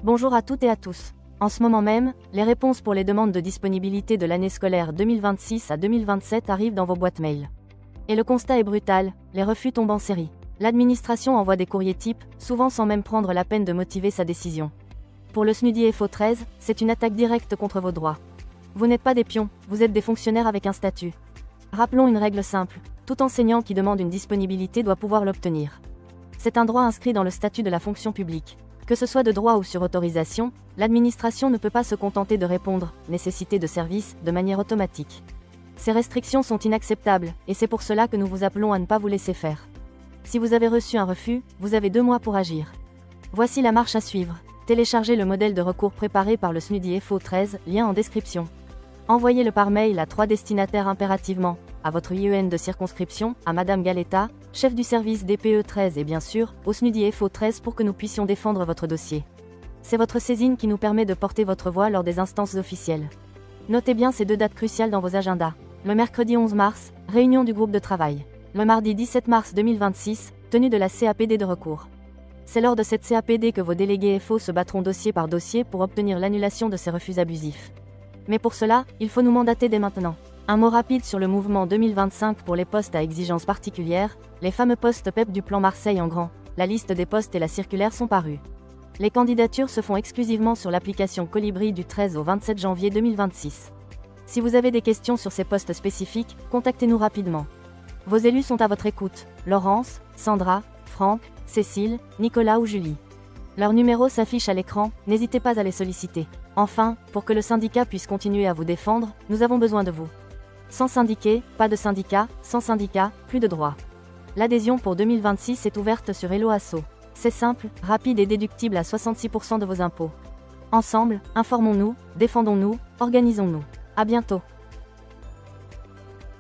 Bonjour à toutes et à tous. En ce moment même, les réponses pour les demandes de disponibilité de l'année scolaire 2026 à 2027 arrivent dans vos boîtes mail. Et le constat est brutal, les refus tombent en série. L'administration envoie des courriers types, souvent sans même prendre la peine de motiver sa décision. Pour le SNUDI FO 13, c'est une attaque directe contre vos droits. Vous n'êtes pas des pions, vous êtes des fonctionnaires avec un statut. Rappelons une règle simple, tout enseignant qui demande une disponibilité doit pouvoir l'obtenir. C'est un droit inscrit dans le statut de la fonction publique. Que ce soit de droit ou sur autorisation, l'administration ne peut pas se contenter de répondre « nécessité de service » de manière automatique. Ces restrictions sont inacceptables, et c'est pour cela que nous vous appelons à ne pas vous laisser faire. Si vous avez reçu un refus, vous avez 2 mois pour agir. Voici la marche à suivre. Téléchargez le modèle de recours préparé par le SNUDI FO 13, lien en description. Envoyez-le par mail à 3 destinataires impérativement, à votre IEN de circonscription, à Madame Galetta, chef du service DPE 13 et bien sûr, au SNUDI FO 13 pour que nous puissions défendre votre dossier. C'est votre saisine qui nous permet de porter votre voix lors des instances officielles. Notez bien ces 2 dates cruciales dans vos agendas. Le mercredi 11 mars, réunion du groupe de travail. Le mardi 17 mars 2026, tenue de la CAPD de recours. C'est lors de cette CAPD que vos délégués FO se battront dossier par dossier pour obtenir l'annulation de ces refus abusifs. Mais pour cela, il faut nous mandater dès maintenant. Un mot rapide sur le mouvement 2025 pour les postes à exigences particulières, les fameux postes PEP du plan Marseille en grand. La liste des postes et la circulaire sont parues. Les candidatures se font exclusivement sur l'application Colibri du 13 au 27 janvier 2026. Si vous avez des questions sur ces postes spécifiques, contactez-nous rapidement. Vos élus sont à votre écoute, Laurence, Sandra, Franck, Cécile, Nicolas ou Julie. Leur numéro s'affiche à l'écran, n'hésitez pas à les solliciter. Enfin, pour que le syndicat puisse continuer à vous défendre, nous avons besoin de vous. Sans syndiqué, pas de syndicat, sans syndicat, plus de droits. L'adhésion pour 2026 est ouverte sur Hello Asso. C'est simple, rapide et déductible à 66% de vos impôts. Ensemble, informons-nous, défendons-nous, organisons-nous. À bientôt.